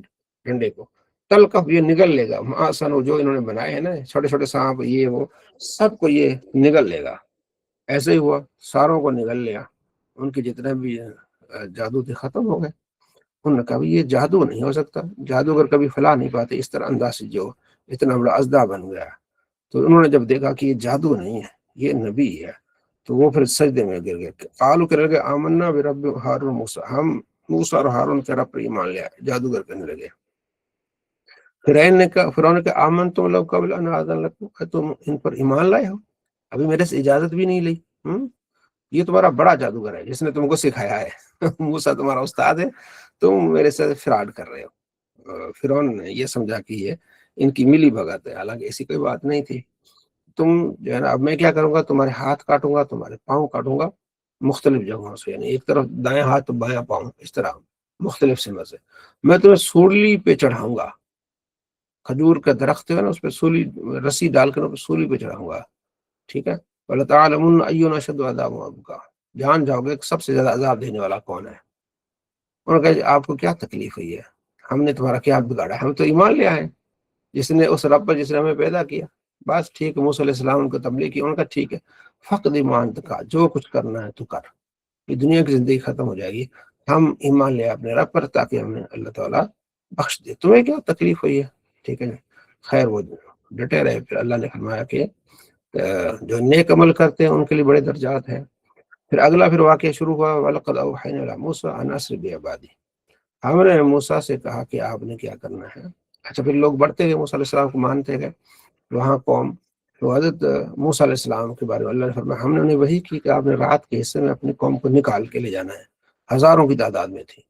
S1: ڈنڈے کو، تلقف یہ نگل لے گا، محسن جو انہوں نے بنائے ہیں نا چھوٹے چھوٹے سانپ، یہ وہ سب کو یہ نگل لے گا۔ ایسے ہی ہوا، ساروں کو نگل لیا، ان کے جتنے بھی جادو تھے ختم ہو گئے۔ انہوں نے کہا یہ جادو نہیں ہو سکتا، جادوگر کبھی پھیلا نہیں پاتے اس طرح انداز سے جو اتنا بڑا اژدھا بن گیا۔ تو انہوں نے جب دیکھا کہ یہ جادو نہیں ہے، یہ نبی ہے، تو وہ پھر سجدے میں گر گئے، قالوا کہنے لگے آمنا برب ہارون موسیٰ، ہم موسیٰ اور ہارون کے رب پر ایمان لیا، جادوگر کہنے لگے۔ فرعون نے کہا آمن تم لوگ قبل ان آذن لکم، تم ان پر ایمان لائے ہو، ابھی میرے سے اجازت بھی نہیں لی، یہ تمہارا بڑا جادوگر ہے جس نے تم کو سکھایا ہے، موسیٰ تمہارا استاد ہے، تم میرے سے فراڈ کر رہے ہو۔ فرعون نے یہ سمجھا کہ یہ ان کی ملی بھگت ہے، حالانکہ ایسی کوئی بات نہیں تھی۔ تم جو ہے نا اب میں کیا کروں گا، تمہارے ہاتھ کاٹوں گا، تمہارے پاؤں کاٹوں گا مختلف جگہوں سے، یعنی ایک طرف دائیں ہاتھ تو بایاں پاؤں، اس طرح مختلف سمت سے میں تمہیں سولی پہ چڑھاؤں گا، کھجور کا درخت ہے نا اس پہ سولی، رسی ڈال کر سولی پہ چڑھاؤں گا، ٹھیک ہے، وَلَتَعْلَمُنَّ أَيُّنَا أَشَدُّ عَذَابًا وَأَبْقَىٰ، جان جاؤ گے سب سے زیادہ عذاب دینے والا کون ہے۔ انہوں نے کہا آپ کو کیا تکلیف ہوئی ہے، ہم نے تمہارا کیا بگاڑا ہے، ہم تو ایمان لے آئے جس نے اس رب پر جس نے ہمیں پیدا کیا، بس ٹھیک ہے۔ موسیٰ علیہ السلام ان کو تبلیغ کی، انہوں نے کہا ٹھیک ہے، فقد ما انت کا، جو کچھ کرنا ہے تو کر، یہ دنیا کی زندگی ختم ہو جائے گی، ہم ایمان لے اپنے رب پر تاکہ ہمیں اللہ تعالیٰ بخش دے، تمہیں کیا تکلیف ہوئی ہے، ٹھیک ہے. خیر وہ ڈٹے رہے. پھر اللہ نے فرمایا کہ جو نیک عمل کرتے ہیں ان کے لیے بڑے درجات ہیں. پھر اگلا پھر واقعہ شروع ہوا، وَلَقَدْ أَوْحَيْنَا إِلَىٰ مُوسَىٰ أَنْ أَسْرِ بِعِبَادِي، ہم نے موسیٰ سے کہا کہ آپ نے کیا کرنا ہے. اچھا پھر لوگ بڑھتے گئے، موسیٰ علیہ السلام کو مانتے گئے. وہاں قوم تو حضرت موسیٰ علیہ السلام کے بارے میں اللہ نے فرمایا ہم نے انہیں وحی کی کہ آپ نے رات کے حصے میں اپنی قوم کو نکال کے لے جانا ہے. ہزاروں کی تعداد میں تھی،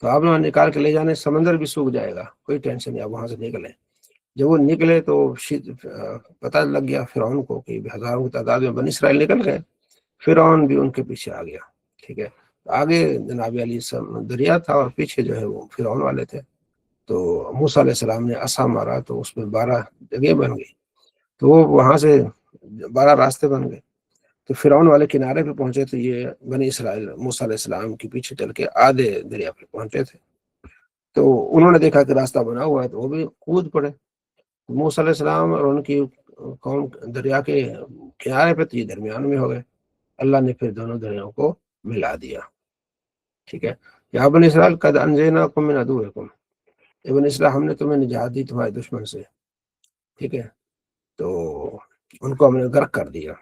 S1: تو آپ نے نکال کے لے جانے، سمندر بھی سوکھ جائے گا، کوئی ٹینشن نہیں، آپ وہاں سے نکلیں. جب وہ نکلے تو پتہ لگ گیا فرعون کو کہ ہزاروں کی تعداد میں بنی اسرائیل نکل گئے. فرعون بھی ان کے پیچھے آ گیا. ٹھیک ہے، آگے جناب علی دریا تھا اور پیچھے جو ہے وہ فرعون والے تھے. تو موسیٰ علیہ السلام نے عصا مارا تو اس میں 12 جگہ بن گئی، تو وہ وہاں سے 12 راستے بن گئے. تو فرعون والے کنارے پہ پہنچے تو یہ بنی اسرائیل موسیٰ علیہ السلام کے پیچھے چل کے آدھے دریا پہ پہنچے تھے. تو انہوں نے دیکھا کہ راستہ بنا ہوا ہے تو وہ بھی کود پڑے. موسیٰ علیہ السلام اور ان کی قوم دریا کے کنارے پہ تو یہ درمیان میں ہو گئے. اللہ نے پھر دونوں دریاؤں کو ملا دیا. ٹھیک ہے، یا بنی اسرائیل قد انجیناکم من عدوکم، ابن اسرائیل ہم نے تمہیں نجات دی تمہارے دشمن سے. ٹھیک ہے، تو ان کو ہم نے غرق کر دیا.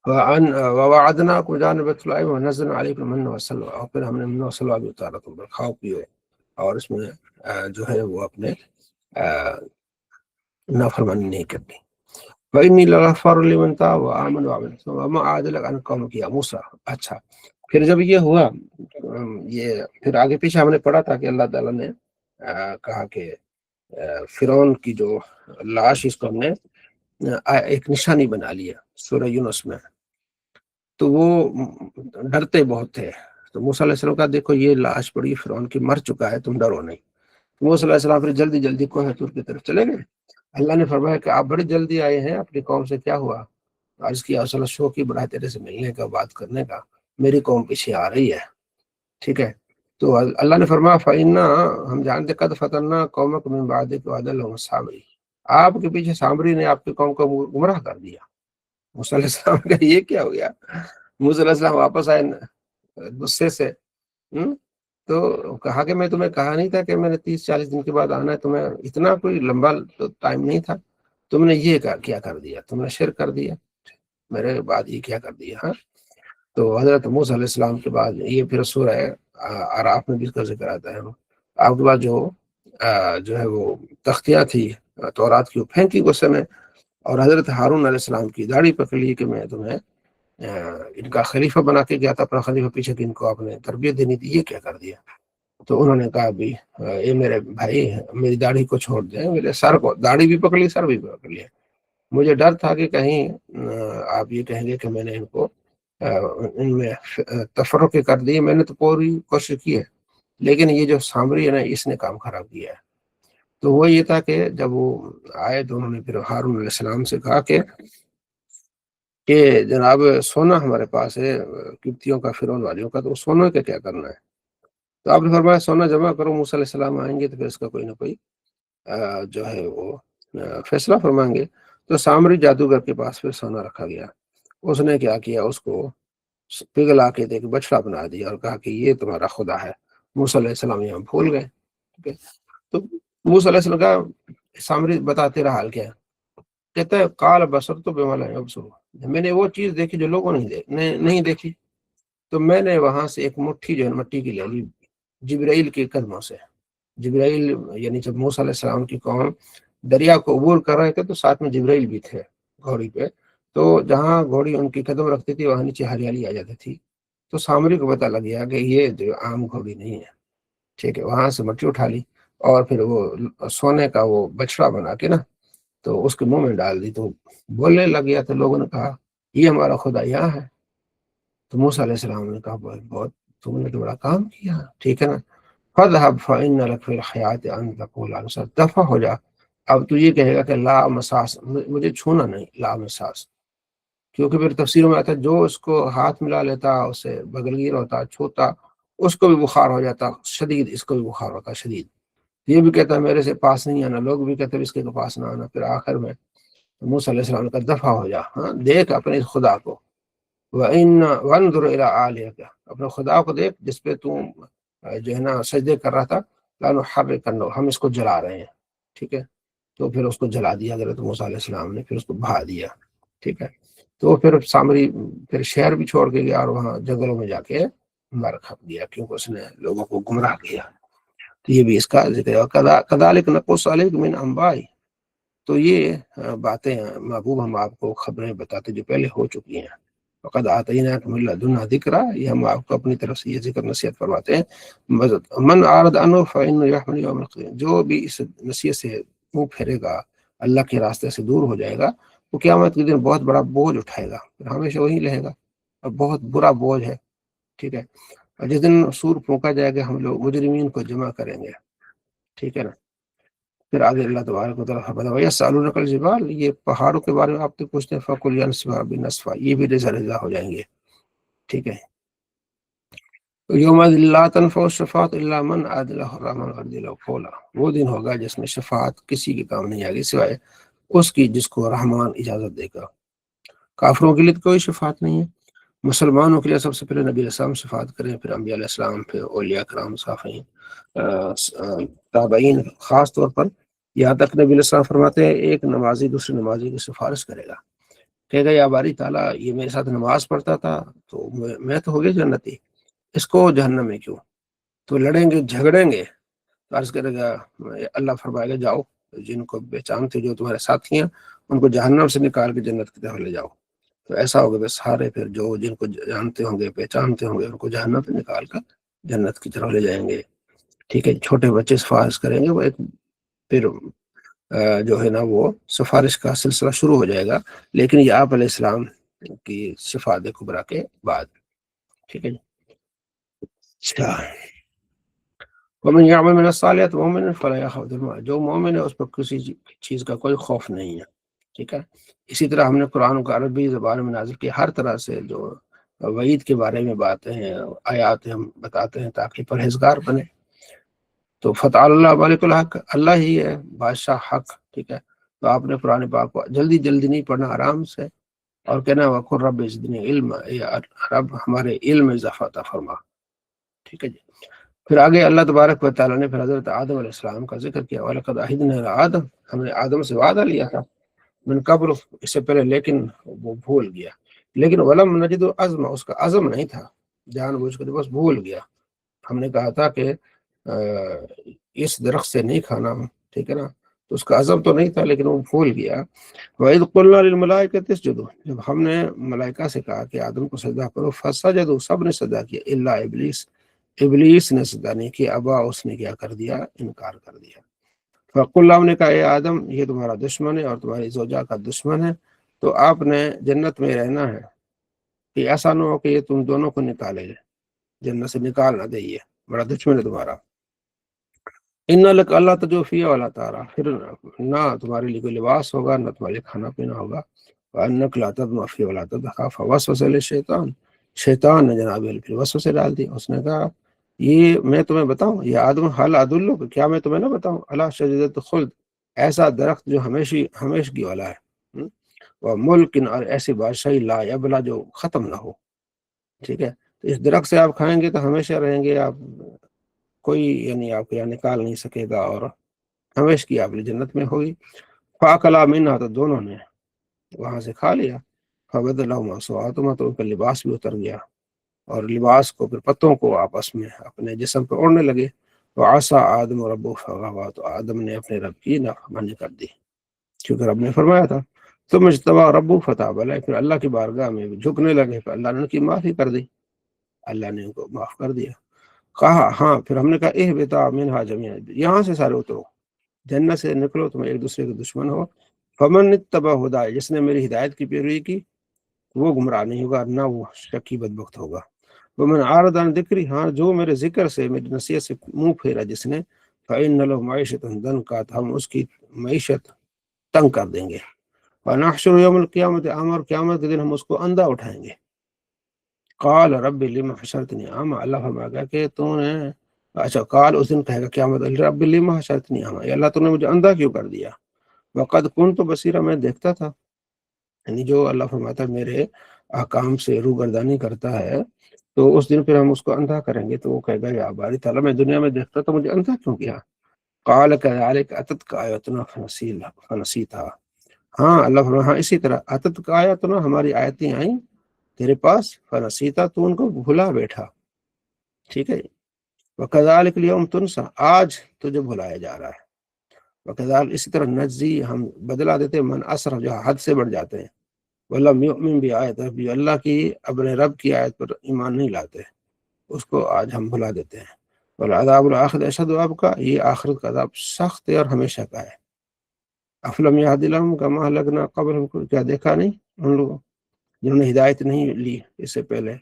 S1: وَوَعَدْنَاكُمْ جَانِبَ الطُّلَاءِ وَنَزَّلْنَا عَلَيْكُمُ الْمَنَّ وَالسَّلْوَىٰ، اور پھر ہم نے منہ و سلویٰ بھی اتارا تم پر، کھاؤ پیو اور اس میں جو ہے وہ اپنے نافرمانی نہیں کرنی. وَإِنِّي لَغَفَّارٌ لِمَن تَابَ وَآمَنَ وَعَمِلَ صَالِحًا وَمَا أَعْجَلَكَ عَنْ قَوْمِكَ يَا موسیٰ. اچھا پھر جب یہ ہوا، یہ پھر آگے پیچھے ہم نے پڑھا تھا کہ اللہ تعالیٰ نے کہا کہ فرعون کی جو لاش اس کو ہم نے ایک نشانی بنا لیا سورہ یونس میں. تو وہ ڈرتے بہت تھے. تو موسیٰ علیہ السلام کا دیکھو یہ لاش پڑی فرعون کی، مر چکا ہے، تم ڈرو نہیں. موسیٰ علیہ السلام پھر جلدی جلدی کوہ طور کی طرف چلے گئے. اللہ نے فرمایا کہ آپ بڑی جلدی آئے ہیں، اپنی قوم سے کیا ہوا؟ عرض کیا اصل شوق ہی بڑا ہے تیرے سے ملنے کا، بات کرنے کا، میری قوم پیچھے آ رہی ہے. ٹھیک ہے، تو اللہ نے فرمایا فَإِنَّا، ہم جانتے قَدْ فَتَنَّا قَوْمَكَ مِن بَعْدِكَ وَأَضَلَّهُمُ السَّامِرِيُّ، آپ کے پیچھے سامری نے آپ کی قوم کو گمراہ کر دیا. موسیٰ علیہ السلام کا یہ کیا ہو گیا؟ موسیٰ علیہ السلام واپس آئے غصے سے. تو کہا کہ میں تمہیں کہا نہیں تھا کہ میں نے 30-40 دن کے بعد آنا ہے؟ تمہیں اتنا کوئی لمبا ٹائم نہیں تھا، تم نے یہ کیا کر دیا، تم نے شرک کر دیا میرے بعد، یہ کیا کر دیا. ہاں، تو حضرت موسیٰ علیہ السلام کے بعد یہ پھر سورہ اعراف میں بھی اس کا ذکر آتا ہے. آپ کے بعد جو ہے وہ تختیاں تھی تورات کی، وہ پھینکی غصے میں، اور حضرت ہارون علیہ السلام کی داڑھی پکڑ لی کہ میں تمہیں ان کا خلیفہ بنا کے گیا تھا، اپنا خلیفہ پیچھے کہ ان کو آپ نے تربیت دینی تھی، یہ کیا کر دیا. تو انہوں نے کہا بھی اے میرے بھائی میری داڑھی کو چھوڑ دیں، میرے سر کو، داڑھی بھی پکڑ لی سر بھی پکڑ لیا. مجھے ڈر تھا کہ کہیں آپ یہ کہیں گے کہ میں نے ان کو ان میں تفرقے کر دیے. میں نے تو پوری کوشش کی ہے، لیکن یہ جو سامری ہے نا اس نے کام خراب کیا ہے. تو وہ یہ تھا کہ جب وہ آئے تو انہوں نے پھر ہارون علیہ السلام سے کہا کہ جناب سونا ہمارے پاس ہے قبطیوں کا، فرعون والیوں کا، تو سونا کا کیا کرنا ہے؟ تو آپ نے فرمایا سونا جمع کرو، موسیٰ علیہ السلام آئیں گے تو پھر اس کا کوئی نہ کوئی جو ہے وہ فیصلہ فرمائیں گے. تو سامری جادوگر کے پاس پھر سونا رکھا گیا. اس نے کیا کیا، اس کو پگھلا کے ایک بچڑا بنا دیا اور کہا کہ یہ تمہارا خدا ہے. موسیٰ علیہ السلام یہاں بھول گئے. تو موسیٰ علیہ السلام کا سامری بتا تیرا حال کیا ہے؟ کہتا ہے قال بصرت بما لا يبصرون، میں نے وہ چیز دیکھی جو لوگوں نہیں دیکھی. تو میں نے وہاں سے ایک مٹھی جو ہے مٹی کی لے لی جبرائیل کے قدموں سے. جبرائیل یعنی جب موسیٰ علیہ السلام کی قوم دریا کو عبور کر رہے تھے تو ساتھ میں جبرائیل بھی تھے گھوڑی پہ. تو جہاں گھوڑی ان کی قدم رکھتی تھی وہاں نیچے ہریالی آ جاتی تھی. تو سامری کو پتہ لگ گیا کہ یہ جو عام گھوڑی نہیں ہے. ٹھیک ہے، وہاں سے مٹی اٹھا لی اور پھر وہ سونے کا وہ بچڑا بنا کے نا تو اس کے منہ میں ڈال دی. تو بولنے لگ گیا. تو لوگوں نے کہا یہ ہمارا خدا یہاں ہے. تو موسیٰ علیہ السلام نے کہا بہت تم نے تو بڑا کام کیا. ٹھیک ہے نا، فَاذْهَبْ فَإِنَّ لَكَ فِي الْحَيَاةِ أَن تَقُولَ دفع ہو جا. اب تو یہ کہے گا کہ لا مساس، مجھے چھونا نہیں، لا مساس. کیونکہ پھر تفسیروں میں آتا ہے جو اس کو ہاتھ ملا لیتا، اسے بغلگیر ہوتا، چھوتا، اس کو بھی بخار ہو جاتا شدید، اس کو بھی بخار ہوتا شدید. یہ بھی کہتا ہے میرے سے پاس نہیں آنا، لوگ بھی کہتے ہیں اس کے پاس نہ آنا. پھر آخر میں موسیٰ علیہ السلام کا دفع ہو جا، ہاں دیکھ اپنے خدا کو. وَإِنَّ وَانظُرْ إِلَىٰ آلِهَتِهَا، اپنے خدا کو دیکھ جس پہ تم جو ہے نا سجدے کر رہا تھا، لنحرقنہ، ہم اس کو جلا رہے ہیں، ٹھیک ہے. تو پھر اس کو جلا دیا حضرت موسیٰ علیہ السلام نے، پھر اس کو بھا دیا، ٹھیک ہے. تو پھر سامری پھر شہر بھی چھوڑ کے گیا اور وہاں جنگلوں میں جا کے مر کھپ گیا، کیونکہ اس نے لوگوں کو گمراہ کیا. تو یہ بھی اس کا ذکر ہے. کذالک نقص علیک من انباء، تو یہ باتیں محبوب ہم آپ کو خبریں بتاتے جو پہلے ہو چکی ہیں. وقد آتیناک من لدنا ذکرا، یہ ہم آپ کو اپنی طرف سے یہ ذکر نصیحت فرماتے ہیں. من اعرض عنہ فإنه يحمل یوم القیامہ، جو بھی اس نصیحت سے منہ پھیرے گا، اللہ کے راستے سے دور ہو جائے گا، وہ قیامت کے دن بہت بڑا بوجھ اٹھائے گا، پھر ہمیشہ وہی رہے گا، اور بہت برا بوجھ ہے، ٹھیک ہے. اور جس دن سور پھونکا جائے گا، ہم لوگ مجرمین کو جمع کریں گے، ٹھیک ہے نا. پھر آگے اللہ تبارک و تعالیٰ بتا وَيَسْأَلُونَكَ الْجِبَالَ، یہ پہاڑوں کے بارے میں آپ سے پوچھتے ہیں، فَقُلْ يَنسِفُهَا بِنَسْفٍ، یہ بھی رضا رضا ہو جائیں گے، ٹھیک ہے. يَوْمَئِذٍ لَا تَنفَعُ الشَّفَاعَةُ إِلَّا مَنْ أَذِنَ لَهُ الرَّحْمَنُ وَرَضِيَ لَهُ قَوْلًا، وہ دن ہوگا جس میں شفاعت کسی کے کام نہیں آئے گی سوائے اس کی جس کو رحمان اجازت دے گا. کافروں کے لیے تو کوئی شفاعت نہیں ہے. مسلمانوں کے لیے سب سے پہلے نبی علیہ السلام شفاعت کریں، پھر انبیاء علیہ السلام، پھر اولیاء کرام، صالحین، تابعین. خاص طور پر یہاں تک نبی علیہ السلام فرماتے ہیں ایک نمازی دوسرے نمازی کی سفارش کرے گا، کہے گا یا باری تعالیٰ یہ میرے ساتھ نماز پڑھتا تھا تو میں تو ہو گیا جنتی، اس کو جہنم میں کیوں؟ تو لڑیں گے جھگڑیں گے، تو عرض کرے گا، اللہ فرمائے گا جاؤ جن کو پہچانتے جو تمہارے ساتھی ہیں ان کو جہنم سے نکال کے جنت کی طرف لے جاؤ. تو ایسا ہوگا بس سارے پھر جو جن کو جانتے ہوں گے پہچانتے ہوں گے ان کو جہنم سے نکال کر جنت کی طرف لے جائیں گے، ٹھیک ہے. چھوٹے بچے سفارش کریں گے، وہ ایک پھر جو ہے نا وہ سفارش کا سلسلہ شروع ہو جائے گا، لیکن یہ آپ علیہ السلام کی شفاعت کبریٰ کے بعد، ٹھیک ہے. اچھا، ومن يعمل من الصالحات مؤمنا فلا يخاف ظلما، جو مومن ہے اس پر کسی چیز کا کوئی خوف نہیں ہے، ٹھیک ہے. اسی طرح ہم نے قرآن کو عربی زبان میں نازل کیا، ہر طرح سے جو وعید کے بارے میں باتیں ہیں آیات ہم بتاتے ہیں تاکہ پرہیزگار بنے. تو فتح اللہ مالک الحق، اللہ ہی ہے بادشاہ حق، ٹھیک ہے. تو آپ نے قرآن پاک کو جلدی جلدی نہیں پڑھنا، آرام سے، اور کہنا وقل رب زدنی علم، رب ہمارے علم میں اضافہ عطا فرما، ٹھیک ہے جی. پھر آگے اللہ تبارک و تعالیٰ نے پھر حضرت آدم علیہ السلام کا ذکر کیا، وَلَقَدْ عَهِدْنَا إِلَىٰ آدَمَ، ہم نے آدم سے وعدہ لیا تھا، من قبل، اس سے پہلے، لیکن وہ بھول گیا. لیکن ولم نجد عزم، اس کا عزم نہیں تھا، جان بوجھ کر بس بھول گیا. ہم نے کہا تھا کہ اس درخت سے نہیں کھانا، ٹھیک ہے نا، تو اس کا عزم تو نہیں تھا لیکن وہ بھول گیا. وَإِذْ قُلْنَا لِلْمَلَائِكَةِ اسْجُدُوا، جب ہم نے ملائکہ سے کہا کہ آدم کو سجدہ کرو، فَسَجَدُوا، سب نے سجدہ کیا، الا ابلیس، ابلیس نے سجدہ نہیں کیا، ابا، اس نے کیا کر دیا، انکار کر دیا. فَقُلْنَا، نے کہا اے آدم یہ تمہارا دشمن ہے اور تمہاری زوجہ کا دشمن ہے، تو آپ نے جنت میں رہنا ہے، کہ ایسا نہ ہو کہ یہ تم دونوں کو نکالے، جنت سے نکال نہ دے، یہ بڑا دشمن ہے تمہارا. ان لک اللہ تجوفی والا تارا، پھر نہ تمہارے لیے کوئی لباس ہوگا نہ تمہارے لیے کھانا پینا ہوگا. وانک لا تدمع فی ولا تضحک فوسوس للشیطان، شیطان نے جناب پھر وسوسے ڈال دی. اس نے کہا یہ میں تمہیں بتاؤں، یہ آدم حل ادلک، کیا میں تمہیں نہ بتاؤں، اللہ شجرۃ خلد، ایسا درخت جو ہمیشگی والا ہے، وہ ملک، اور ایسی بادشاہی لا یبلا، جو ختم نہ ہو، ٹھیک ہے. تو اس درخت سے آپ کھائیں گے تو ہمیشہ رہیں گے، آپ کوئی یعنی آپ کو یہاں نکال نہیں سکے گا، اور ہمیشہ آپ کی جنت میں ہوگی. فاکلا منہا، تو دونوں نے وہاں سے کھا لیا. فبدلہما سوآتہما، تو ان کا لباس بھی اتر گیا، اور لباس کو پھر پتوں کو آپس میں اپنے جسم پہ اوڑھنے لگے. وعصى آدم ربہ فغوى، تو آدم نے اپنے رب کی نافرمانی کر دی، کیونکہ رب نے فرمایا تھا. ثم اجتباه ربہ فتاب علیہ، پھر اللہ کی بارگاہ میں جھکنے لگے، پھر اللہ نے ان کی معافی کر دی، اللہ نے ان کو معاف کر دیا. کہا ہاں، پھر ہم نے کہا اہبطا منہا جمیعا، یہاں سے سارے اترو، جنت سے نکلو، تم ایک دوسرے کے دشمن ہو. فمن اتبع ہدای، جس نے میری ہدایت کی پیروی کی وہ گمراہ نہیں ہوگا، نہ وہ شکی بدبخت ہوگا. ومن اعرض عن ذکری، ہاں جو میرے ذکر سے، میری نصیحت سے منہ پھیرا جس نے، فإن له معیشۃ ضنکا، ہم اس کی معیشت تنگ کر دیں گے. ونحشر یوم القیامۃ اعمی، اور قیامت کے دن ہم اس کو اندھا اٹھائیں گے. قال رب لم حشرتنی اعمی، اللہ فرمایا کہ تو نے، اچھا قال، اس دن کہے گا قیامت، رب لم حشرتنی اعمی، اللہ تو نے مجھے اندھا کیوں کر دیا. وقد كنت بصیرا، میں دیکھتا تھا، یعنی جو اللہ فرماتا ہے میرے احکام سے روگردانی کرتا ہے تو اس دن پھر ہم اس کو اندھا کریں گے، تو وہ کہے گا یا باری تعالیٰ میں دنیا میں دیکھتا تو مجھے اندھا کیوں کیا؟ قال كذلك اتتك آیاتنا فنسیتها، ہاں اللہ فرمایا ہاں اسی طرح اتتك آیاتنا، ہماری آیتیں آئیں تیرے پاس، فنسیتا، تو ان کو بھلا بیٹھا، ٹھیک ہے۔ وکذالک اليوم تنسا، آج تجھے بھلایا جا رہا ہے۔ وکذالک، اسی طرح نجزی، ہم بدلا دیتے من اسرف، جو حد سے بڑھ جاتے ہیں، ولم یؤمن بآیت ربی، اللہ کی اپنے رب کی آیت پر ایمان نہیں لاتے، اس کو آج ہم بھلا دیتے ہیں۔ والعذاب الآخر اشد وابقی، یہ آخرت کا عذاب سخت ہے اور ہمیشہ کا ہے۔ افلم یہد لہم کما اہلکنا قبلہم، کیا دیکھا نہیں ان لوگوں جنہوں نے ہدایت نہیں لی اس سے پہلے،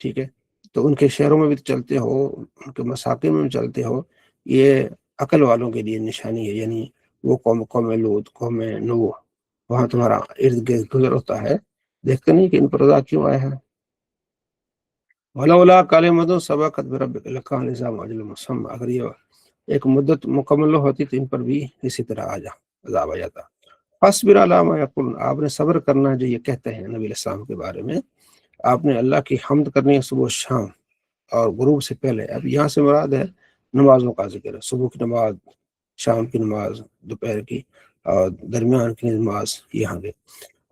S1: ٹھیک ہے، تو ان کے شہروں میں بھی چلتے ہو، ان کے مساکن میں بھی چلتے ہو، یہ عقل والوں کے لیے نشانی ہے، یعنی وہ قوم لوط، قوم نوح، وہاں تمہارا ارد گرد گزر ہوتا ہے، دیکھتے نہیں کہ ان پر عذاب کیوں آیا ہے۔ ولولا کلمۃ سبقت بربک لکان لزام اجل مسمى، اگر یہ ایک مدت مکمل ہوتی تو ان پر بھی اسی طرح عذاب آ جاتا۔ فاصبر علی ما یقولون، آپ نے صبر کرنا ہے جو یہ کہتے ہیں نبی علیہ السلام کے بارے میں، آپ نے اللہ کی حمد کرنی ہے صبح و شام اور غروب سے پہلے۔ اب یہاں سے مراد ہے نمازوں کا ذکر ہے، صبح کی نماز، شام کی نماز، دوپہر کی اور درمیان کی نماز، یہاں گئے۔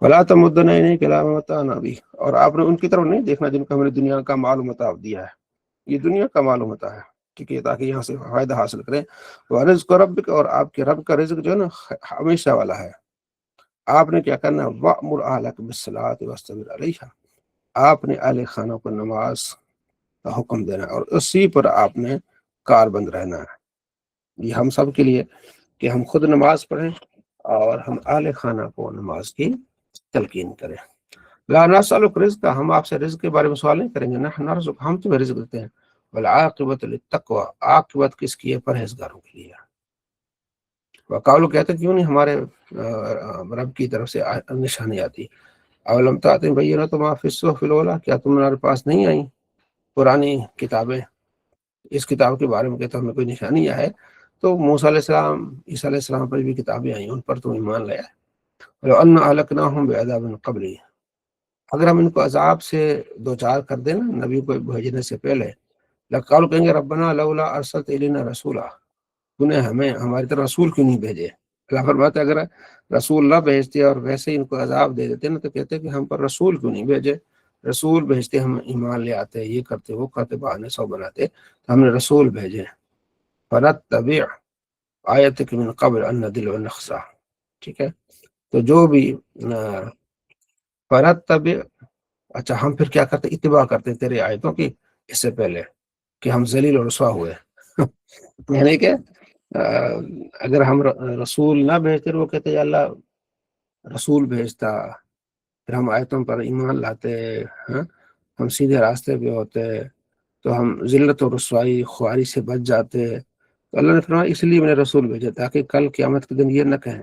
S1: ولا تمدن عینیک الی ما متعنا بہ، اور آپ نے ان کی طرف نہیں دیکھنا جن کو ہم نے دنیا کا مال و متاع دیا ہے، یہ دنیا کا مال و متاع ہے، ٹھیک ہے، تاکہ یہاں سے فائدہ حاصل کریں۔ ورزق ربک، اور آپ کے رب کا رزق جو ہے نا ہمیشہ والا ہے۔ آپ نے کیا کرنا ہے، وَأْمُرْ أَهْلَكَ بِالصَّلَاةِ وَاسْتَبِرْ عَلَيْهَا، آپ نے اہل خانہ کو نماز کا حکم دینا ہے اور اسی پر آپ نے کار بند رہنا ہے۔ یہ ہم سب کے لیے کہ ہم خود نماز پڑھیں اور ہم اہل خانہ کو نماز کی تلقین کریں۔ لا نسألک رزق، ہم آپ سے رزق کے بارے میں سوال نہیں کریں گے، نحن نرزق، ہم تمہیں رزق دیتے ہیں۔ والعاقبۃ للتقوی، عاقبت کس کی ہے، پرہیزگاروں کے لیے۔ وقالو، کہتے کیوں نہیں ہمارے رب کی طرف سے نشانی آتی۔ اولم تأتہم بینۃ ما فی الصحف الاولی، کیا تمہارے پاس نہیں آئیں پرانی کتابیں، اس کتاب کے بارے میں کہتا ہمیں کوئی نشانی ہے؟ تو موسیٰ علیہ السلام، عیسیٰ علیہ السلام پر بھی کتابیں آئیں، ان پر تم ایمان لے آئے۔ وَلَوْ أَنَّ أَهْلَكْنَاهُمْ بِعَذَابٍ مِّن قَبْلِهِ، اگر ہم ان کو عذاب سے دوچار کر دیں نا نبی کو بھیجنے سے پہلے، لقالوا، کہیں گے ربنا لولا ارسلت الینا رسولا، تو نے ہمیں ہماری طرف رسول کیوں نہیں بھیجے؟ اللہ فرماتا ہے اگر رسول نہ بھیجتے اور ویسے ہی ان کو عذاب دے دیتے نا تو کہتے کہ ہم پر رسول کیوں نہیں بھیجے، رسول بھیجتے ہم ایمان لے آتے، یہ کرتے وہ کرتے، بہانے سو بناتے، تو ہم نے رسول بھیجے۔ فنتبع آیتک من قبل ان نذل ونخزى، ٹھیک ہے، تو جو بھی فنتبع، اچھا ہم پھر کیا کرتے، اتباع کرتے تیرے آیتوں کی اس سے پہلے کہ ہم ذلیل اور رسوا ہوئے۔ یعنی کہ اگر ہم رسول نہ بھیجتے، وہ کہتے یا اللہ رسول بھیجتا، پھر ہم آیتوں پر ایمان لاتے، ہاں ہم سیدھے راستے پہ ہوتے، تو ہم ذلت و رسوائی خواری سے بچ جاتے۔ تو اللہ نے فرمایا اس لیے میں نے رسول بھیجا تاکہ کل قیامت کے دن یہ نہ کہیں،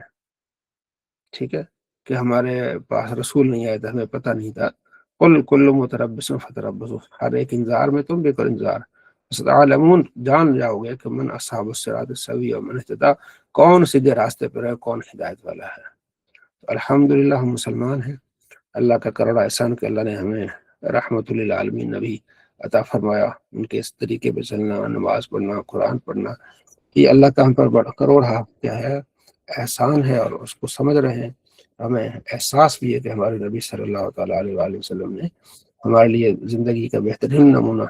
S1: ٹھیک ہے، کہ ہمارے پاس رسول نہیں آیا تھا، ہمیں پتہ نہیں تھا۔ قل کل متربص فتربصوا، ہر ایک انتظار میں تم بھی کرو انتظار، ستعلمون، جان جاؤ گے کہ من اصحاب الصراط السوی اور من اہتدی، کون سیدھے راستے پر ہے، کون ہدایت والا ہے۔ الحمدللہ ہم مسلمان ہیں، اللہ کا کروڑا احسان کہ اللہ نے ہمیں رحمت للعالمین نبی عطا فرمایا، ان کے اس طریقے پہ چلنا، نماز پڑھنا، قرآن پڑھنا، یہ اللہ کا ہم پر بڑا کروڑا کیا ہے احسان ہے، اور اس کو سمجھ رہے ہیں۔ ہمیں احساس بھی ہے کہ ہمارے نبی صلی اللہ تعالیٰ علیہ وآلہ وسلم نے ہمارے لیے زندگی کا بہترین نمونہ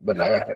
S1: بنایا ہے۔